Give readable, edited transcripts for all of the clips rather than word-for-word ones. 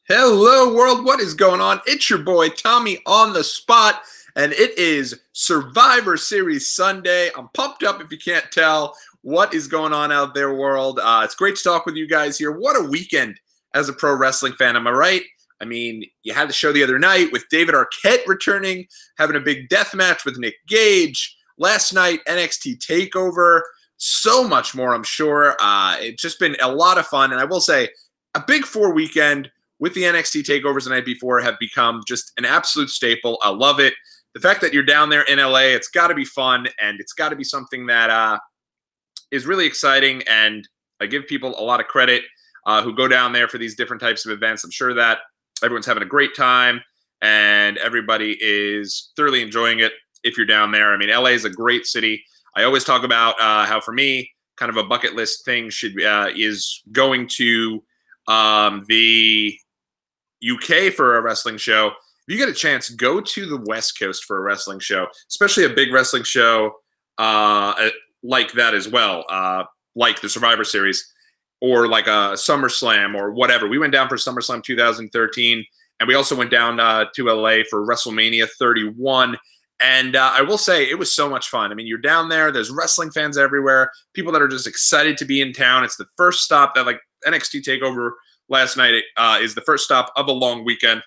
Hello, world. What is going on? It's your boy, Tommy, on the spot, and it is Survivor Series Sunday. I'm pumped up if you can't tell what is going on out there, world. It's great to talk with you guys here. What a weekend as a pro wrestling fan, am I right? I mean, you had the show the other night with David Arquette returning, having a big death match with Nick Gage. Last night, NXT TakeOver. So much more, I'm sure. It's just been a lot of fun, and I will say, a big four weekend with the NXT takeovers the night before have become just an absolute staple. I love it. The fact that you're down there in LA, it's got to be fun, and it's got to be something that is really exciting. And I give people a lot of credit who go down there for these different types of events. I'm sure that everyone's having a great time, and everybody is thoroughly enjoying it if you're down there. I mean, LA is a great city. I always talk about how, for me, kind of a bucket list thing is going to the UK for a wrestling show. If you get a chance, go to the West Coast for a wrestling show, especially a big wrestling show like that as well, like the Survivor Series or like a SummerSlam or whatever. We went down for SummerSlam 2013, and we also went down to LA for WrestleMania 31. And I will say it was so much fun. I mean, you're down there. There's wrestling fans everywhere, people that are just excited to be in town. It's the first stop that, like, NXT TakeOver last night is the first stop of a long weekend.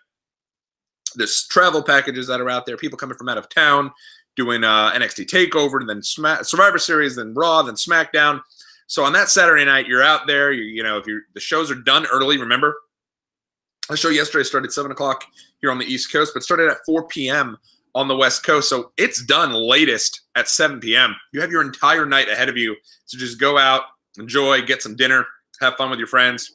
There's travel packages that are out there, people coming from out of town doing NXT TakeOver, and then Survivor Series, then Raw, then SmackDown. So on that Saturday night, you're out there. If the shows are done early, remember, the show yesterday started 7 o'clock here on the East Coast, but started at 4 p.m. on the West Coast. So it's done latest at 7 p.m. You have your entire night ahead of you. So just go out, enjoy, get some dinner, have fun with your friends.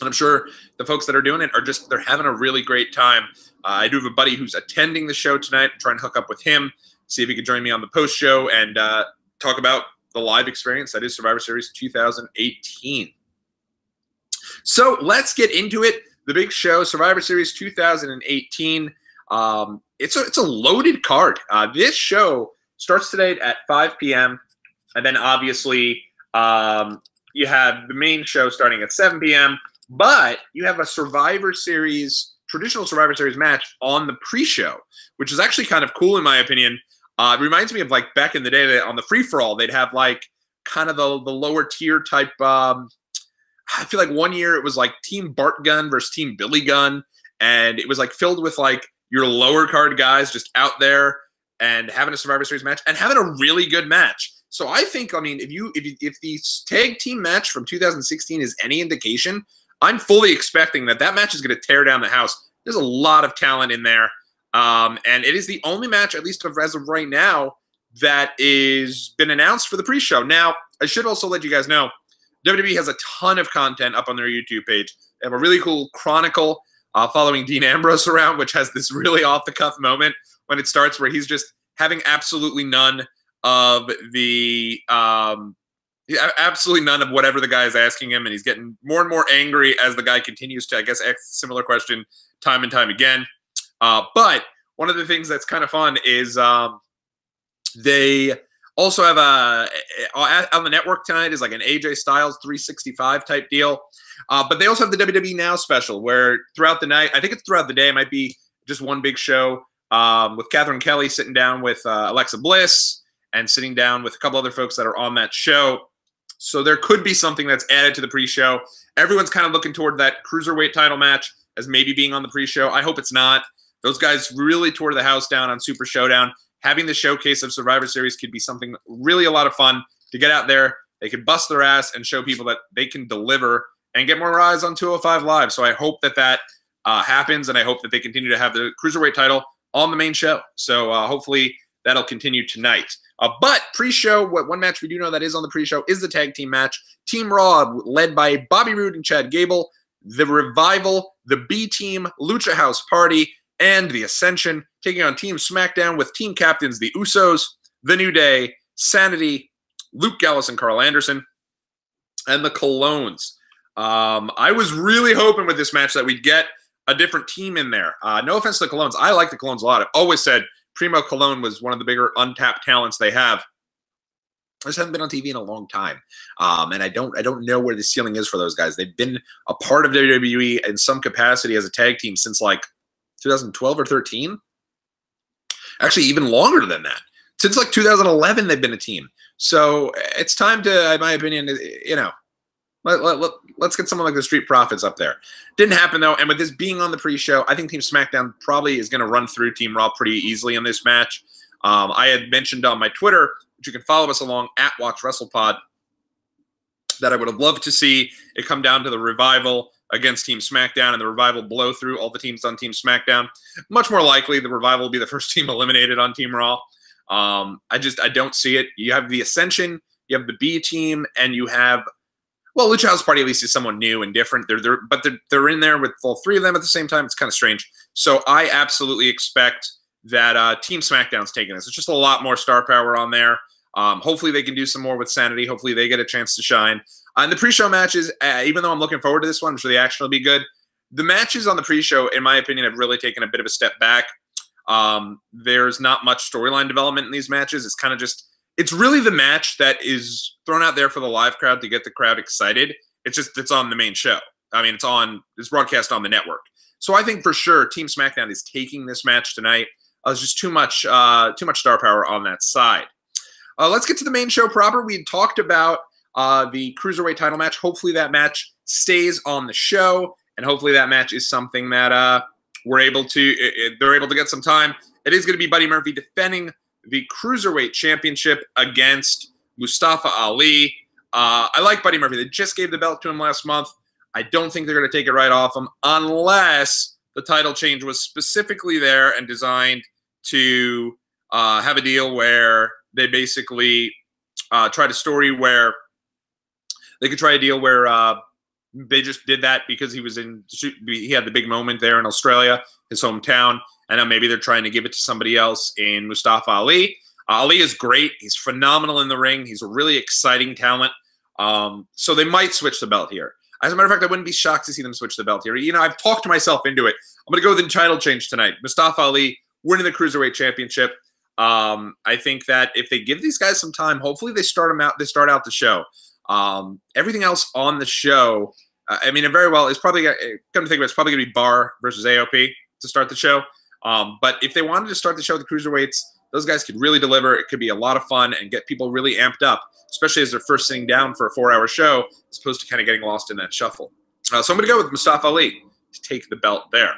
And I'm sure the folks that are doing it they're having a really great time. I do have a buddy who's attending the show tonight. I'm trying to hook up with him, see if he could join me on the post show and talk about the live experience that is Survivor Series 2018. So let's get into it. The big show, Survivor Series 2018. It's a loaded card. This show starts today at 5 p.m. And then obviously you have the main show starting at 7 p.m. But you have a traditional Survivor Series match on the pre-show, which is actually kind of cool in my opinion. It reminds me of, like, back in the day on the free-for-all, they'd have, like, kind of the lower tier type. I feel like one year it was like Team Bart Gunn versus Team Billy Gunn, and it was like filled with like your lower card guys just out there and having a Survivor Series match and having a really good match. So I think, I mean, if the tag team match from 2016 is any indication, I'm fully expecting that match is going to tear down the house. There's a lot of talent in there. And it is the only match, at least as of right now, that is been announced for the pre-show. Now, I should also let you guys know, WWE has a ton of content up on their YouTube page. They have a really cool chronicle following Dean Ambrose around, which has this really off-the-cuff moment when it starts where he's just having absolutely none of whatever the guy is asking him, and he's getting more and more angry as the guy continues to, I guess, ask a similar question time and time again. But one of the things that's kind of fun is they also have on the network tonight is like an AJ Styles 365 type deal. But they also have the WWE Now special where throughout the night, I think it's throughout the day, it might be just one big show with Catherine Kelly sitting down with Alexa Bliss and sitting down with a couple other folks that are on that show. So there could be something that's added to the pre-show. Everyone's kind of looking toward that cruiserweight title match as maybe being on the pre-show. I hope it's not. Those guys really tore the house down on Super Showdown. Having the showcase of Survivor Series could be something really a lot of fun to get out there. They could bust their ass and show people that they can deliver and get more eyes on 205 Live. So I hope that happens, and I hope that they continue to have the cruiserweight title on the main show. So hopefully that'll continue tonight. But pre-show, one match we do know that is on the pre-show is the tag team match. Team Raw, led by Bobby Roode and Chad Gable, The Revival, the B-Team, Lucha House Party, and The Ascension, taking on Team SmackDown with team captains The Usos, The New Day, Sanity, Luke Gallows and Carl Anderson, and the Colognes. I was really hoping with this match that we'd get a different team in there. No offense to the Colognes. I like the Colognes a lot. I've always said Primo Colón was one of the bigger untapped talents they have. just haven't been on TV in a long time, and I don't know where the ceiling is for those guys. They've been a part of WWE in some capacity as a tag team since like 2012 or 13. Actually, even longer than that. Since like 2011, they've been a team. So it's time to, in my opinion, let's get someone like the Street Profits up there. Didn't happen, though. And with this being on the pre-show, I think Team SmackDown probably is going to run through Team Raw pretty easily in this match. I had mentioned on my Twitter, which you can follow us along at WatchWrestlePod, that I would have loved to see it come down to the Revival against Team SmackDown and the Revival blow through all the teams on Team SmackDown. Much more likely the Revival will be the first team eliminated on Team Raw. I don't see it. You have the Ascension, you have the B team, and you have, well, Lucha House Party at least is someone new and different. They're in there with all three of them at the same time. It's kind of strange. So I absolutely expect that Team SmackDown's taking this. It's just a lot more star power on there. Hopefully they can do some more with Sanity. Hopefully they get a chance to shine. And the pre-show matches, even though I'm looking forward to this one, I'm sure the action will be good. The matches on the pre-show, in my opinion, have really taken a bit of a step back. There's not much storyline development in these matches. It's kind of just, it's really the match that is thrown out there for the live crowd to get the crowd excited. It's on the main show. I mean, it's broadcast on the network. So I think for sure Team SmackDown is taking this match tonight. There's just too much star power on that side. Let's get to the main show proper. We talked about the Cruiserweight title match. Hopefully that match stays on the show, and hopefully that match is something that they're able to get some time. It is going to be Buddy Murphy defending the Cruiserweight Championship against Mustafa Ali. I like Buddy Murphy. They just gave the belt to him last month. I don't think they're going to take it right off him unless the title change was specifically there and designed to have a deal where they basically tried a story where they could try a deal where they just did that because he had the big moment there in Australia, his hometown, and now maybe they're trying to give it to somebody else in Mustafa Ali. Ali is great. He's phenomenal in the ring. He's a really exciting talent. So they might switch the belt here. As a matter of fact, I wouldn't be shocked to see them switch the belt here. I've talked myself into it. I'm going to go with the title change tonight. Mustafa Ali winning the Cruiserweight Championship. I think that if they give these guys some time, hopefully they start out the show. Everything else on the show, I mean, it very well is probably, come to think of it, it's probably going to be Bar versus AOP to start the show. But if they wanted to start the show with the Cruiserweights, those guys could really deliver. It could be a lot of fun and get people really amped up, especially as they're first sitting down for a 4-hour show, as opposed to kind of getting lost in that shuffle. So I'm going to go with Mustafa Ali to take the belt there.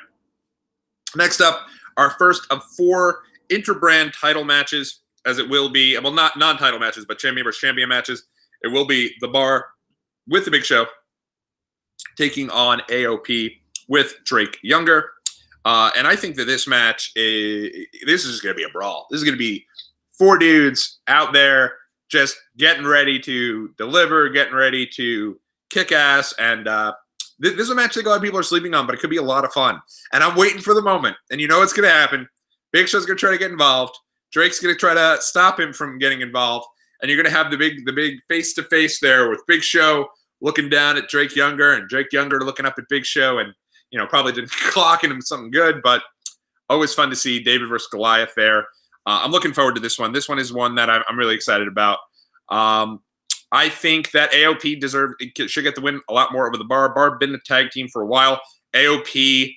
Next up, our first of 4 interbrand title matches, as it will be, well, not non-title matches, but champion versus champion matches. It will be the Bar with the Big Show taking on AOP with Drake Younger. And I think that this match, this is going to be a brawl. This is going to be 4 dudes out there just getting ready to deliver, getting ready to kick ass. And this is a match that a lot of people are sleeping on, but it could be a lot of fun. And I'm waiting for the moment. And you know what's going to happen. Big Show's going to try to get involved. Drake's going to try to stop him from getting involved. And you're going to have the big face-to-face there with Big Show looking down at Drake Younger and Drake Younger looking up at Big Show and, probably didn't clocking him something good, but always fun to see David versus Goliath there. I'm looking forward to this one. This one is one that I'm really excited about. I think that AOP should get the win a lot more over the Bar. Bar been a tag team for a while. AOP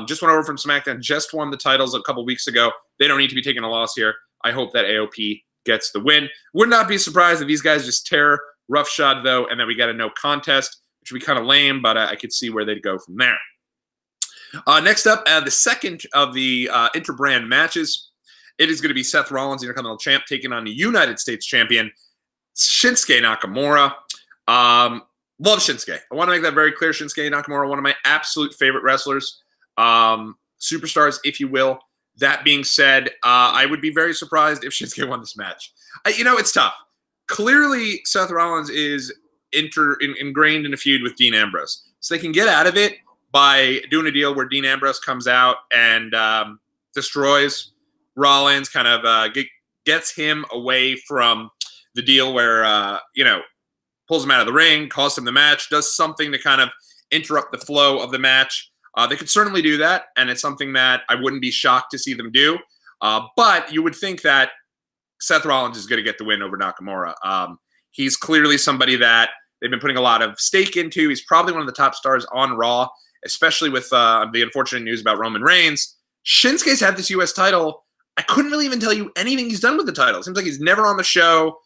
just went over from SmackDown, just won the titles a couple weeks ago. They don't need to be taking a loss here. I hope that AOP gets the win. Would not be surprised if these guys just tear roughshod, though, and then we got a no contest, which would be kind of lame, but I could see where they'd go from there. Next up, the second of the interbrand matches, it is going to be Seth Rollins, Intercontinental Champ, taking on the United States Champion, Shinsuke Nakamura. Love Shinsuke. I want to make that very clear. Shinsuke Nakamura, one of my absolute favorite wrestlers, superstars, if you will. That being said, I would be very surprised if Shinsuke won this match. It's tough. Clearly, Seth Rollins is ingrained in a feud with Dean Ambrose. So they can get out of it by doing a deal where Dean Ambrose comes out and destroys Rollins, kind of gets him away from the deal where, pulls him out of the ring, costs him the match, does something to kind of interrupt the flow of the match. They could certainly do that, and it's something that I wouldn't be shocked to see them do. But you would think that Seth Rollins is going to get the win over Nakamura. He's clearly somebody that they've been putting a lot of stake into. He's probably one of the top stars on Raw, especially with the unfortunate news about Roman Reigns. Shinsuke's had this U.S. title. I couldn't really even tell you anything he's done with the title. It seems like he's never on the show.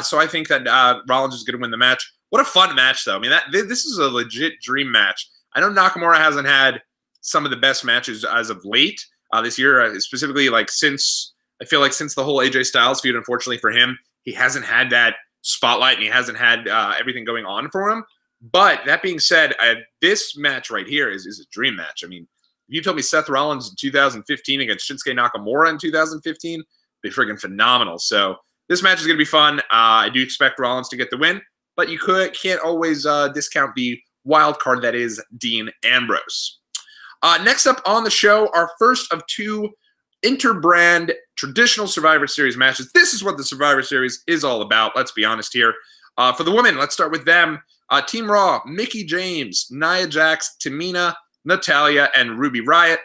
So I think that Rollins is going to win the match. What a fun match, though. I mean, this is a legit dream match. I know Nakamura hasn't had some of the best matches as of late this year, specifically like since the whole AJ Styles feud. Unfortunately for him, he hasn't had that spotlight and he hasn't had everything going on for him. But that being said, this match right here is a dream match. I mean, if you told me Seth Rollins in 2015 against Shinsuke Nakamura in 2015, it'd be friggin' phenomenal. So this match is going to be fun. I do expect Rollins to get the win, but you can't always discount the wild card that is Dean Ambrose. Next up on the show, our first of two interbrand traditional Survivor Series matches. This is what the Survivor Series is all about. Let's be honest here. For the women, let's start with them. Team Raw, Mickie James, Nia Jax, Tamina, Natalya, and Ruby Riott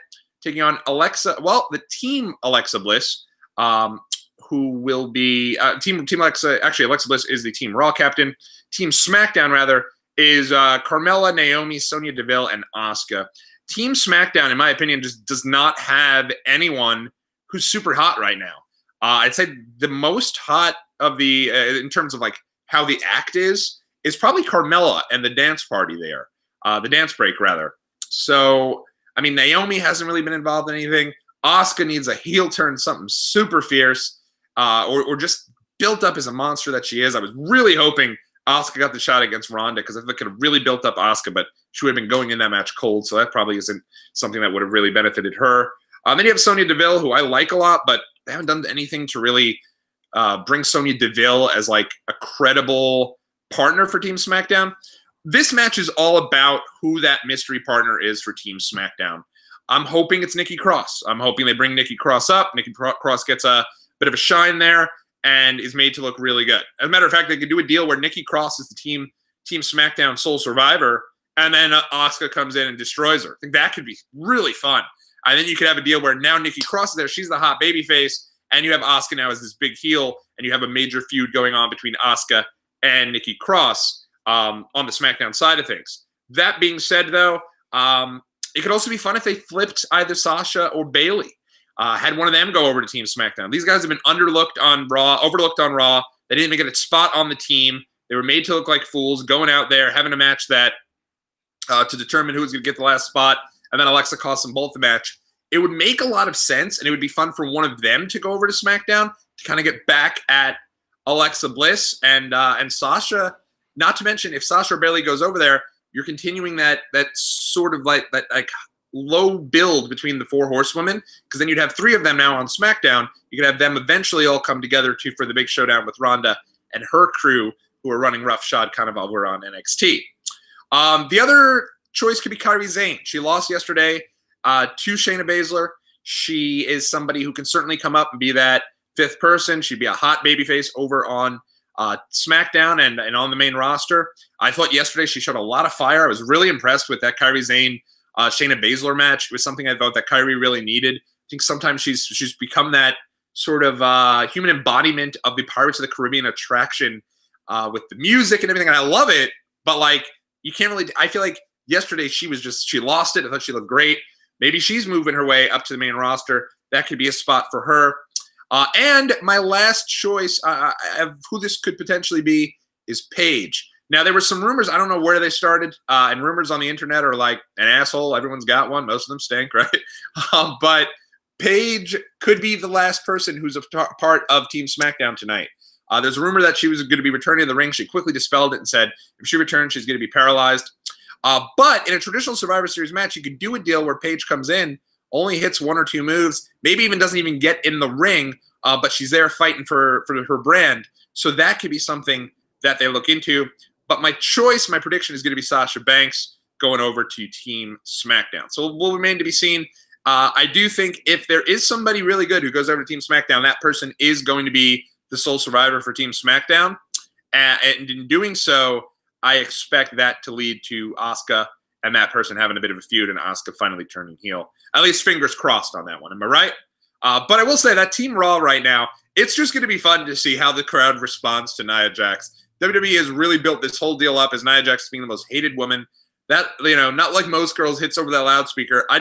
taking on the Team Alexa Bliss, who will be Team Alexa. Actually, Alexa Bliss is the Team Raw captain. Team SmackDown, rather, is Carmella, Naomi, Sonya Deville, and Asuka. Team SmackDown, in my opinion, just does not have anyone who's super hot right now. I'd say the most hot of the, in terms of like how the act is probably Carmella and the dance party there, the dance break rather. So, I mean, Naomi hasn't really been involved in anything. Asuka needs a heel turn, something super fierce, or just built up as a monster that she is. I was really hoping Asuka got the shot against Ronda because I think it could have really built up Asuka, but she would have been going in that match cold, so that probably isn't something that would have really benefited her. Then you have Sonya Deville, who I like a lot, but they haven't done anything to really bring Sonya Deville as like a credible partner for Team SmackDown. This match is all about who that mystery partner is for Team SmackDown. I'm hoping it's Nikki Cross. I'm hoping they bring Nikki Cross up. Nikki Cross gets a bit of a shine there and is made to look really good. As a matter of fact, they could do a deal where Nikki Cross is the Team SmackDown sole survivor, and then Asuka comes in and destroys her. I think that could be really fun. And then you could have a deal where now Nikki Cross is there. She's the hot babyface, and you have Asuka now as this big heel, and you have a major feud going on between Asuka and Nikki Cross on the SmackDown side of things. That being said, though, it could also be fun if they flipped either Sasha or Bayley. Had one of them go over to Team SmackDown. These guys have been overlooked on Raw. They didn't even get a spot on the team. They were made to look like fools, going out there, having a match that to determine who was going to get the last spot, and then Alexa cost them both the match. It would make a lot of sense, and it would be fun for one of them to go over to SmackDown to kind of get back at Alexa Bliss and Sasha. Not to mention, if Sasha or Bayley goes over there, you're continuing that sort of like low build between the four horsewomen, because then you'd have three of them now on SmackDown. You could have them eventually all come together for the big showdown with Ronda and her crew, who are running roughshod kind of over on NXT. The other choice could be Kairi Sane. She lost yesterday to Shayna Baszler. She is somebody who can certainly come up and be that fifth person. She'd be a hot babyface over on SmackDown and on the main roster. I thought yesterday she showed a lot of fire. I was really impressed with that Kairi Sane Shayna Baszler match. It was something I thought that Kairi really needed. I think sometimes she's become that sort of human embodiment of the Pirates of the Caribbean attraction with the music and everything, and I love it. But like, you can't really. I feel like yesterday she lost it. I thought she looked great. Maybe she's moving her way up to the main roster. That could be a spot for her. And my last choice of who this could potentially be is Paige. Now, there were some rumors. I don't know where they started. And rumors on the internet are like an asshole. Everyone's got one. Most of them stink, right? But Paige could be the last person who's a part of Team SmackDown tonight. There's a rumor that she was going to be returning to the ring. She quickly dispelled it and said if she returns, she's going to be paralyzed. But in a traditional Survivor Series match, you could do a deal where Paige comes in, only hits one or two moves, maybe even doesn't even get in the ring, but she's there fighting for her brand. So that could be something that they look into. But my prediction is going to be Sasha Banks going over to Team SmackDown. So will remain to be seen. I do think if there is somebody really good who goes over to Team SmackDown, that person is going to be the sole survivor for Team SmackDown. And in doing so, I expect that to lead to Asuka and that person having a bit of a feud and Asuka finally turning heel. At least fingers crossed on that one. Am I right? But I will say that Team Raw right now It's just going to be fun to see how the crowd responds to Nia Jax. WWE has really built this whole deal up as Nia Jax being the most hated woman. That, you know, not like most girls, hits over that loudspeaker. I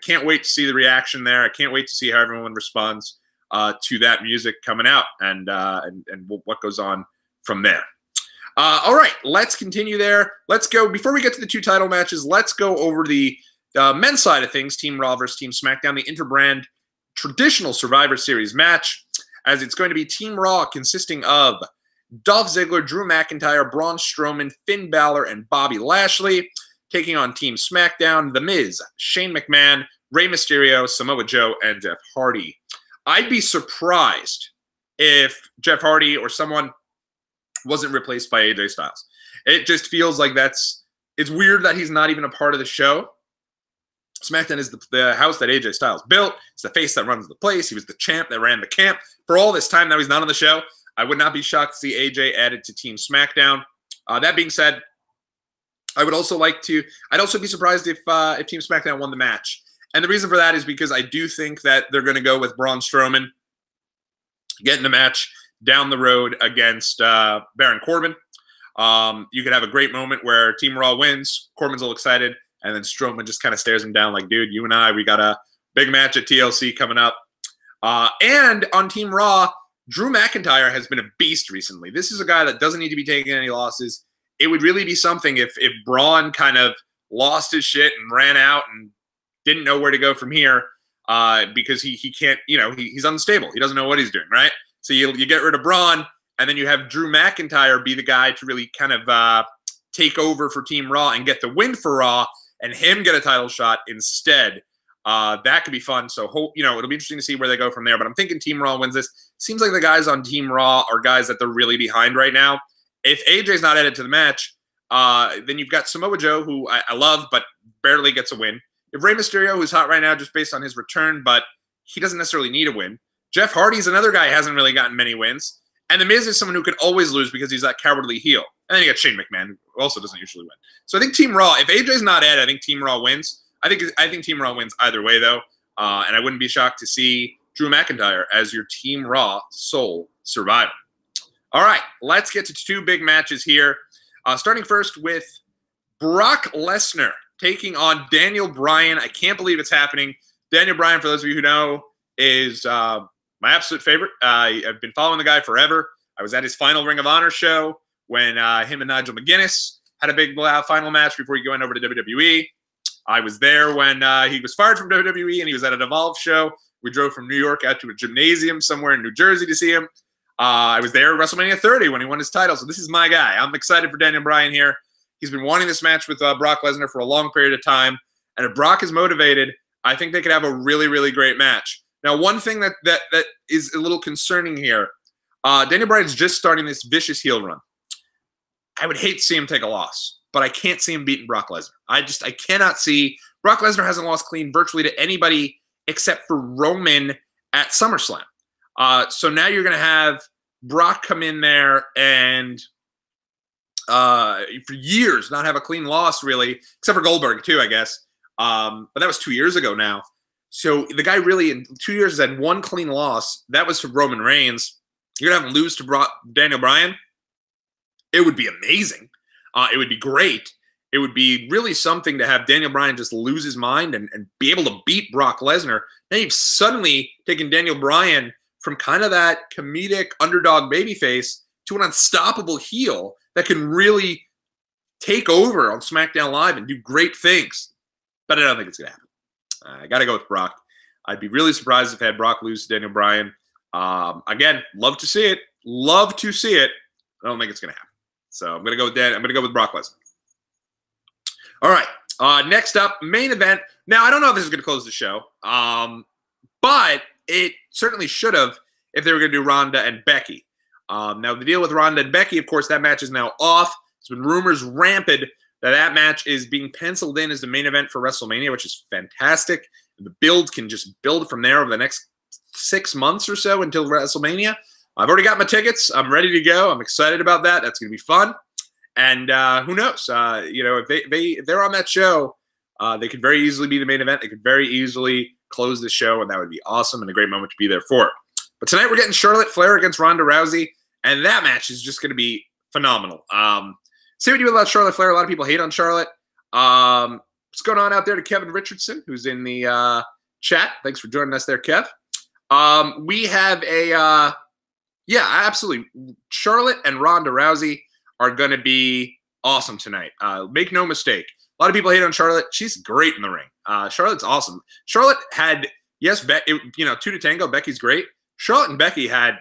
can't wait to see the reaction there. I can't wait to see how everyone responds to that music coming out and what goes on from there. All right, let's continue there. Let's go, before we get to the 2 title matches, let's go over the men's side of things, Team Raw versus Team SmackDown, the interbrand traditional Survivor Series match, as it's going to be Team Raw consisting of Dolph Ziggler, Drew McIntyre, Braun Strowman, Finn Balor, and Bobby Lashley, taking on Team SmackDown, The Miz, Shane McMahon, Rey Mysterio, Samoa Joe, and Jeff Hardy. I'd be surprised if Jeff Hardy or someone wasn't replaced by AJ Styles. It just feels like it's weird that he's not even a part of the show. SmackDown is the house that AJ Styles built. It's the face that runs the place. He was the champ that ran the camp. For all this time now he's not on the show, I would not be shocked to see AJ added to Team SmackDown. That being said, I'd also be surprised if Team SmackDown won the match. And the reason for that is because I do think that they're going to go with Braun Strowman getting the match down the road against Baron Corbin. You could have a great moment where Team Raw wins, Corbin's all excited, and then Strowman just kind of stares him down like, dude, you and I, we got a big match at TLC coming up. And on Team Raw, Drew McIntyre has been a beast recently. This is a guy that doesn't need to be taking any losses. It would really be something if Braun kind of lost his shit and ran out and didn't know where to go from here because he can't, you know, he's unstable. He doesn't know what he's doing, right? So you get rid of Braun, and then you have Drew McIntyre be the guy to really kind of take over for Team Raw and get the win for Raw, and him get a title shot instead. That could be fun. So, you know, it'll be interesting to see where they go from there. But I'm thinking Team Raw wins this. Seems like the guys on Team Raw are guys that they're really behind right now. If AJ's not added to the match, then you've got Samoa Joe, who I love, but barely gets a win. If Rey Mysterio, who's hot right now just based on his return, but he doesn't necessarily need a win. Jeff Hardy's another guy who hasn't really gotten many wins. And The Miz is someone who can always lose because he's that cowardly heel. And then you got Shane McMahon, who also doesn't usually win. So I think Team Raw, if AJ's not added, I think Team Raw wins. I think Team Raw wins either way, though. And I wouldn't be shocked to see Drew McIntyre as your Team Raw sole survivor. All right, let's get to 2 big matches here. Starting first with Brock Lesnar taking on Daniel Bryan. I can't believe it's happening. Daniel Bryan, for those of you who know, is my absolute favorite. I've been following the guy forever. I was at his final Ring of Honor show when him and Nigel McGuinness had a big final match before he went over to WWE. I was there when he was fired from WWE and he was at an Evolve show. We drove from New York out to a gymnasium somewhere in New Jersey to see him. I was there at WrestleMania 30 when he won his title. So this is my guy. I'm excited for Daniel Bryan here. He's been wanting this match with Brock Lesnar for a long period of time. And if Brock is motivated, I think they could have a really, really great match. Now, one thing that is a little concerning here, Daniel Bryan's just starting this vicious heel run. I would hate to see him take a loss, but I can't see him beating Brock Lesnar. I cannot see. Brock Lesnar hasn't lost clean virtually to anybody except for Roman at SummerSlam. So now you're going to have Brock come in there and for years not have a clean loss, really, except for Goldberg too, I guess. But that was 2 years ago now. So the guy really in 2 years has had one clean loss. That was to Roman Reigns. You're going to have him lose to Daniel Bryan? It would be amazing. It would be great. It would be really something to have Daniel Bryan just lose his mind and be able to beat Brock Lesnar. Now you've suddenly taken Daniel Bryan from kind of that comedic underdog babyface to an unstoppable heel that can really take over on SmackDown Live and do great things. But I don't think it's going to happen. I got to go with Brock. I'd be really surprised if I had Brock lose to Daniel Bryan. Again, love to see it. Love to see it. I don't think it's going to happen. So I'm going to go with that. I'm going to go with Brock Lesnar. All right. Next up, main event. Now, I don't know if this is going to close the show, but it certainly should have if they were going to do Ronda and Becky. Now, the deal with Ronda and Becky, of course, that match is now off. There's been rumors rampant that match is being penciled in as the main event for WrestleMania, which is fantastic. The build can just build from there over the next 6 months or so until WrestleMania. I've already got my tickets. I'm ready to go. I'm excited about that. That's going to be fun. And who knows? If they're on that show, they could very easily be the main event. They could very easily close the show, and that would be awesome and a great moment to be there for. But tonight we're getting Charlotte Flair against Ronda Rousey, and that match is just going to be phenomenal. Say what you will about Charlotte Flair. A lot of people hate on Charlotte. What's going on out there to Kevin Richardson, who's in the chat? Thanks for joining us there, Kev. We have a yeah, absolutely. Charlotte and Ronda Rousey are going to be awesome tonight. Make no mistake. A lot of people hate on Charlotte. She's great in the ring. Charlotte's awesome. Charlotte had, yes, two to tango. Becky's great. Charlotte and Becky had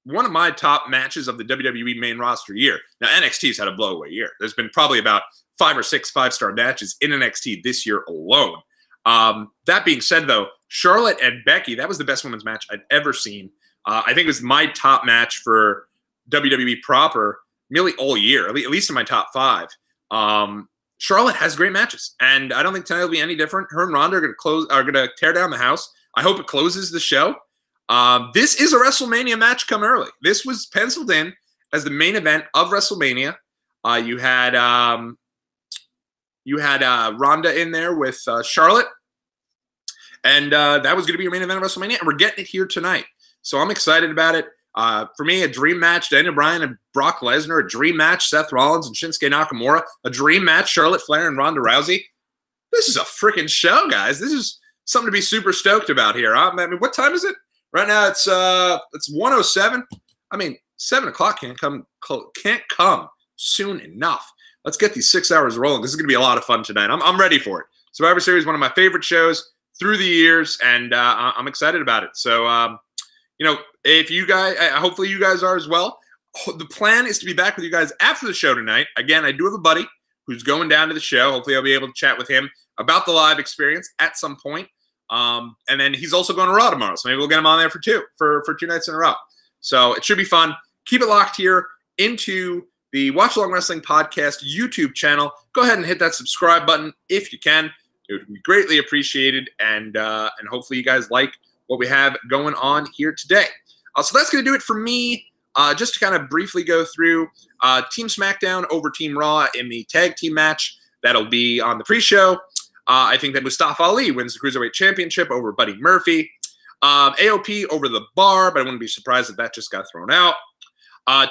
one of my top matches of the WWE main roster year. Now, NXT's had a blow-away year. There's been probably about 5 or 6 5-star matches in NXT this year alone. That being said, though, Charlotte and Becky, that was the best women's match I'd ever seen. I think it was my top match for WWE proper nearly all year, at least in my top 5. Charlotte has great matches, and I don't think tonight will be any different. Her and Ronda are going to tear down the house. I hope it closes the show. This is a WrestleMania match come early. This was penciled in as the main event of WrestleMania. You had Ronda in there with Charlotte, and that was going to be your main event of WrestleMania, and we're getting it here tonight. So I'm excited about it. For me, a dream match, Daniel Bryan and Brock Lesnar. A dream match, Seth Rollins and Shinsuke Nakamura. A dream match, Charlotte Flair and Ronda Rousey. This is a freaking show, guys. This is something to be super stoked about here. I mean, what time is it? Right now, it's 1:07. I mean, 7 o'clock can't come soon enough. Let's get these 6 hours rolling. This is going to be a lot of fun tonight. I'm ready for it. Survivor Series, one of my favorite shows through the years, and I'm excited about it. So, if you guys, hopefully you guys are as well. The plan is to be back with you guys after the show tonight. Again, I do have a buddy who's going down to the show. Hopefully I'll be able to chat with him about the live experience at some point. And then he's also going to Raw tomorrow, so maybe we'll get him on there for 2 nights in a row. So it should be fun. Keep it locked here into the Watch Along Wrestling Podcast YouTube channel. Go ahead and hit that subscribe button if you can. It would be greatly appreciated, and hopefully you guys like what we have going on here today. So that's going to do it for me. Just to kind of briefly go through Team SmackDown over Team Raw in the tag team match. That'll be on the pre-show. I think that Mustafa Ali wins the Cruiserweight Championship over Buddy Murphy. AOP over the Bar, but I wouldn't be surprised if that just got thrown out.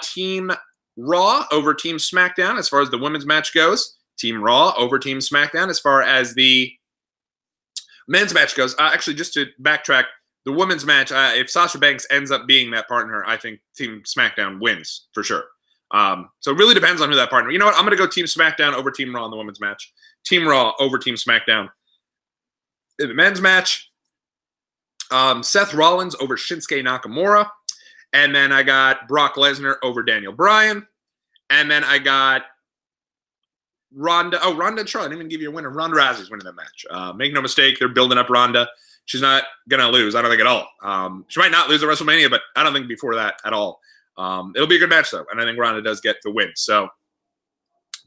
Team Raw over Team SmackDown as far as the women's match goes. Team Raw over Team SmackDown as far as the men's match goes. Actually, just to backtrack, the women's match, if Sasha Banks ends up being that partner, I think Team SmackDown wins for sure. So it really depends on who that partner. You know what? I'm going to go Team SmackDown over Team Raw in the women's match. Team Raw over Team SmackDown. In the men's match, Seth Rollins over Shinsuke Nakamura. And then I got Brock Lesnar over Daniel Bryan. And then I got Ronda. Oh, Ronda and Charlotte. I didn't even give you a winner. Ronda Rousey's winning that match. Make no mistake, they're building up Ronda. She's not going to lose, I don't think, at all. She might not lose at WrestleMania, but I don't think before that at all. It'll be a good match, though, and I think Ronda does get the win. So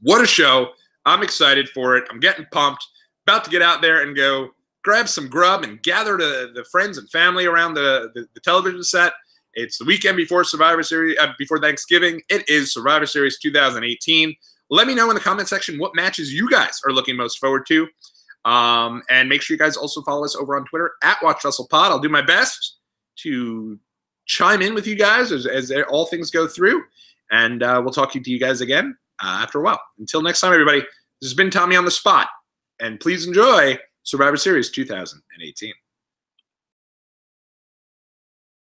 what a show. I'm excited for it. I'm getting pumped. About to get out there and go grab some grub and gather the friends and family around the television set. It's the weekend before Survivor Series, before Thanksgiving. It is Survivor Series 2018. Let me know in the comment section what matches you guys are looking most forward to. And make sure you guys also follow us over on Twitter at WatchWrestlePod. I'll do my best to chime in with you guys as all things go through. And we'll talk to you guys again after a while. Until next time, everybody, this has been Tommy on the Spot. And please enjoy Survivor Series 2018.